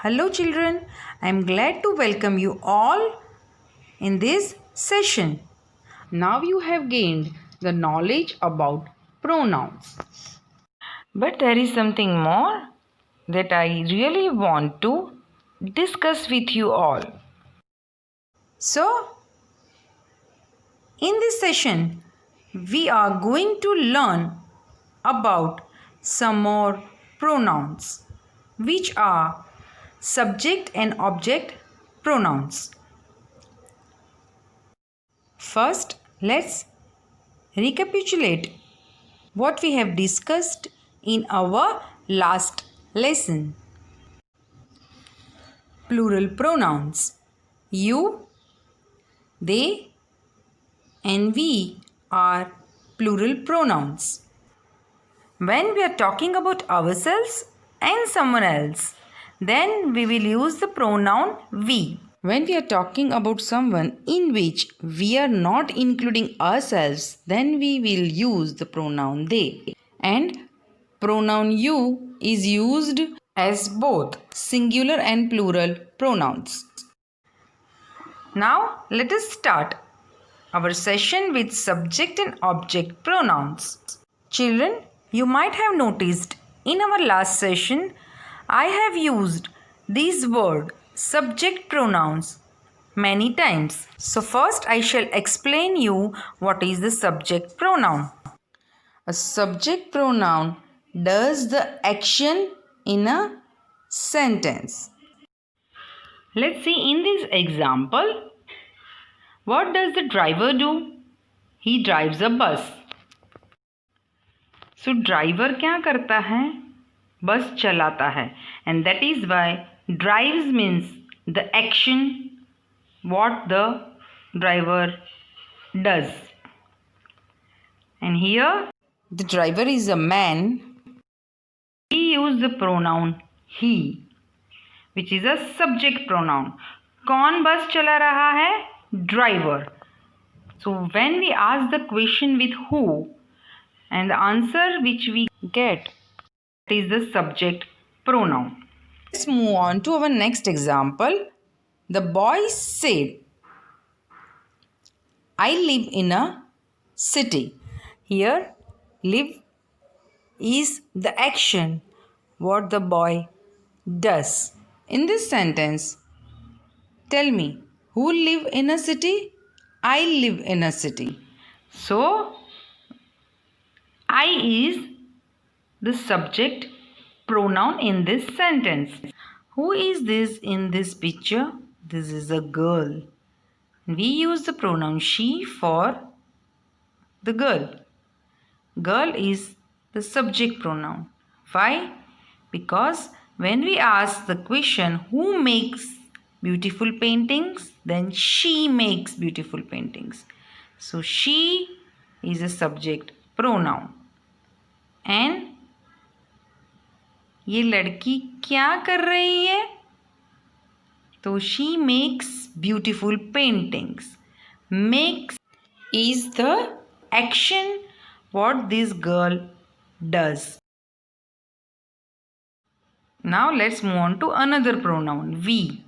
Hello children, I am glad to welcome you all in this session. Now you have gained the knowledge about pronouns. But there is something more that I really want to discuss with you all. So, in this session, we are going to learn about some more pronouns, which are subject and object pronouns. First, let's recapitulate what we have discussed in our last lesson. Plural pronouns. You, they, and we are plural pronouns. When we are talking about ourselves and someone else, then we will use the pronoun we. When we are talking about someone in which we are not including ourselves, then we will use the pronoun they. And pronoun you is used as both singular and plural pronouns. Now let us start our session with subject and object pronouns. Children, you might have noticed in our last session I have used this word subject pronouns many times. So first I shall explain you what is the subject pronoun. A subject pronoun does the action in a sentence. Let's see in this example, what does the driver do? He drives a bus. So driver क्या करता है? बस चलाता है. And that is why drives means the action what the driver does. And here the driver is a man. We use the pronoun he, which is a subject pronoun. कौन बस चला रहा है? Driver. So when we ask the question with who, and the answer which we get is the subject pronoun. Let's move on to our next example. The boy said, I live in a city. Here, live is the action what the boy does. In this sentence, tell me, who live in a city? I live in a city. So, I is the subject pronoun in this sentence. Who is this in this picture? This is a girl. We use the pronoun she for the girl. Girl is the subject pronoun. Why? Because when we ask the question who makes beautiful paintings, then she makes beautiful paintings. So she is a subject pronoun. And ये लड़की क्या कर रही है? तो she makes beautiful paintings. Makes is the action what this girl does. Now let's move on to another pronoun we.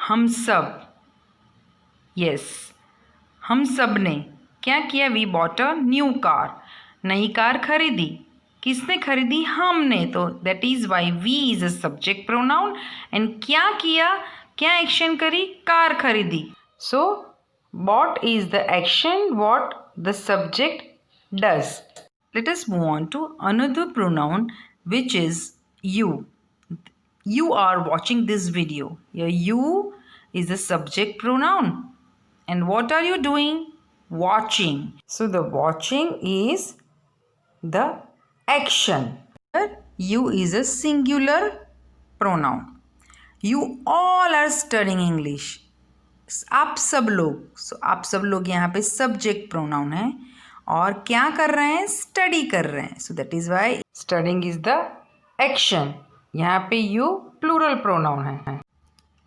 हम सब. Yes, हम सब ने क्या किया? We bought a new car. नई कार खरीदी. किसने खरीदी? हमने. तो that is why we is a subject pronoun. And क्या किया? क्या एक्शन करी? कार खरीदी. So bought is the action what the subject does. Let us move on to another pronoun which is you. You are watching this video. Here you is the subject pronoun. And what are you doing? Watching. So the watching is the action. Here you is a singular pronoun. You all are studying English. आप सब लोग. So आप सब लोग यहाँ पे subject pronoun है और क्या कर रहे हैं? Study कर रहे हैं. So that is why studying is the action. यहाँ पे you plural pronoun है.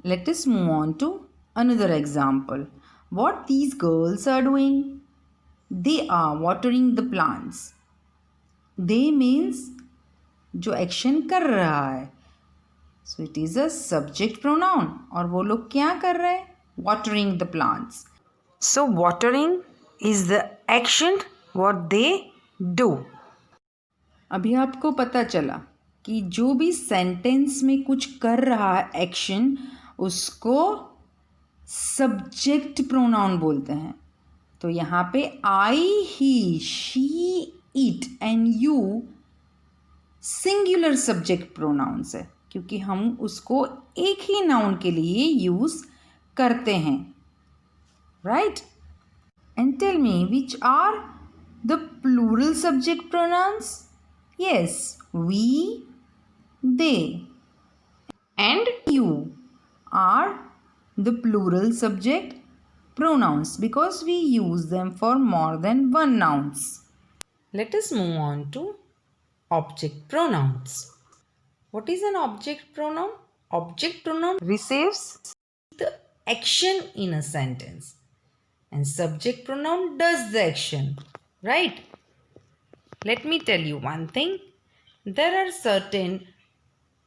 Let us move on to another example. What these girls are doing? They are watering the plants. They means जो action कर रहा है. So it is a subject pronoun. और वो लोग क्या कर रहे हैं? Watering the plants. So watering is the action what they do. अभी आपको पता चला कि जो भी सेंटेंस में कुछ कर रहा है एक्शन, उसको सब्जेक्ट प्रोनाउन बोलते हैं. तो यहाँ पे I, he, she, it and you singular subject pronouns है, क्योंकि हम उसको एक ही नाउन के लिए यूज करते हैं. Right? And tell me which are the plural subject pronouns. Yes, we, they and you are the plural subject pronouns because we use them for more than one nouns. Let us move on to object pronouns. What is an object pronoun? Object pronoun receives the action in a sentence and subject pronoun does the action. Right? Let me tell you one thing. There are certain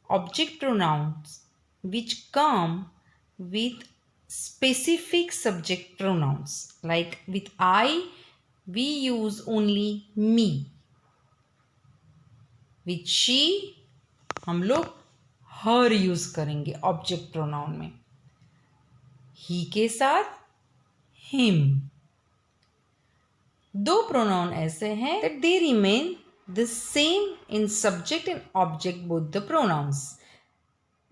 object pronouns which come with specific subject pronouns. Like with I, we use only me. With she, हम लोग her use करेंगे object pronoun में. he के साथ him. दो pronoun ऐसे हैं that they remain the same in subject and object, both the pronouns.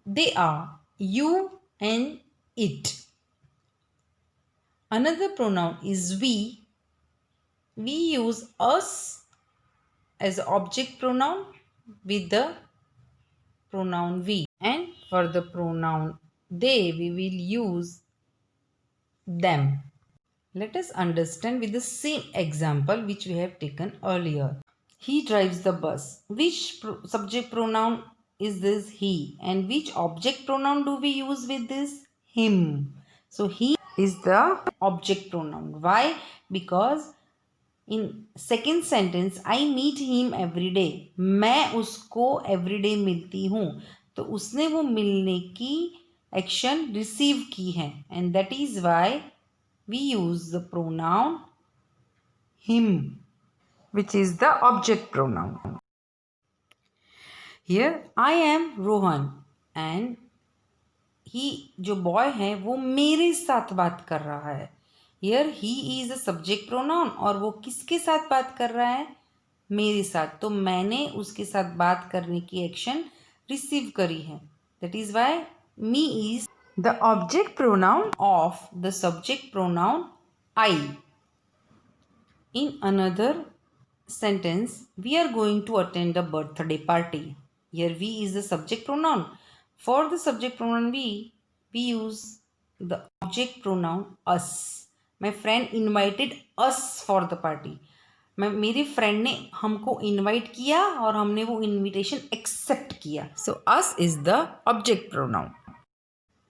They are you and it. Another pronoun is we. We use us as object pronoun with the pronoun we. And for the pronoun they, we will use them. Let us understand with the same example which we have taken earlier. He drives the bus. Which subject pronoun is this? He. And which object pronoun do we use with this? Him. So he is the object pronoun. Why? Because in second sentence I meet him every day. मैं उसको everyday मिलती हूँ. तो उसने वो मिलने की action receive की है. And that is why we use the pronoun him, which is the object pronoun. Here I am Rohan and he, जो बॉय है वो मेरे साथ बात कर रहा है. Here he is a subject pronoun और वो किसके साथ बात कर रहा है? मेरे साथ. तो मैंने उसके साथ बात करने की एक्शन रिसीव करी है. That is why me is the object pronoun of the subject pronoun I. In another sentence, we are going to attend a birthday party. Here we is the subject pronoun. For the subject pronoun we use the object pronoun us. My friend invited us for the party. मेरे friend ने हमको invite किया और हमने वो invitation accept किया. So us is the object pronoun.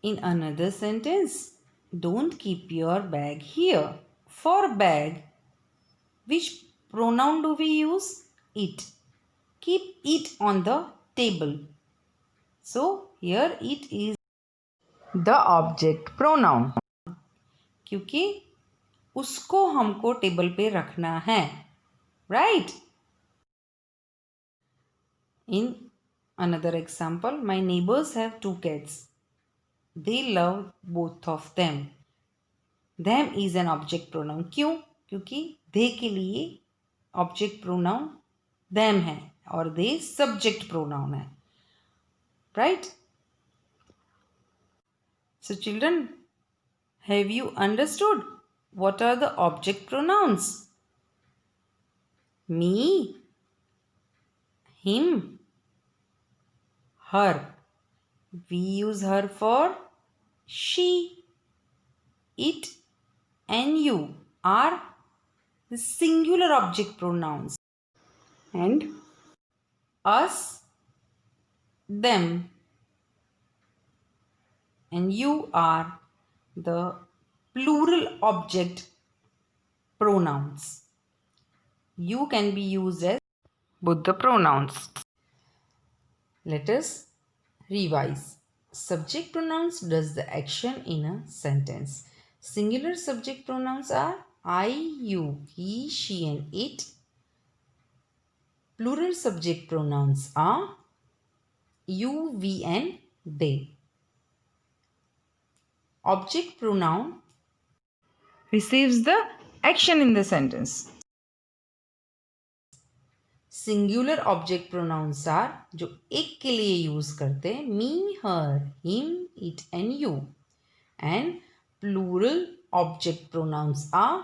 In another sentence, don't keep your bag here. For bag, which pronoun do we use? It. Keep it on the table. So here it is the object pronoun. क्योंकि उसको हमको table पे रखना है. Right? In another example, my neighbors have 2 cats. They love both of them. Them is an object pronoun. क्यों? क्योंकि they के लिए ऑब्जेक्ट प्रोनाउन them है और they सब्जेक्ट प्रोनाउन है. Right? So children, have you understood what are the object pronouns? Me, him, her. We use her for she, it and you are the singular object pronouns. And us, them and you are the plural object pronouns. You can be used as both the pronouns. Let us revise. Subject pronouns does the action in a sentence. Singular subject pronouns are I, you, he, she and it. Plural subject pronouns are you, we and they. Object pronoun receives the action in the sentence. Singular object pronouns are जो एक के लिए use करते हैं me, her, him, it and you. And plural object pronouns are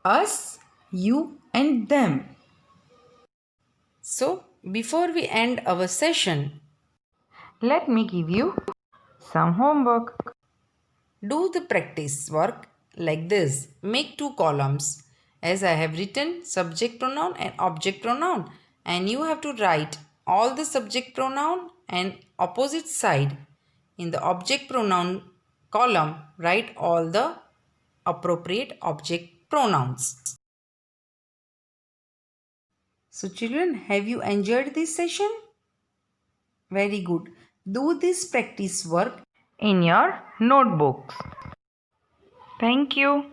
Us, you and them. So before we end our session, Let me give you some homework. do the practice work like this. Make two columns as I have written subject pronoun and object pronoun, and you have to write all the subject pronoun and opposite side. In the object pronoun column, write all the appropriate object pronouns. So children, have you enjoyed this session? Very good. Do this practice work In your notebooks. Thank you.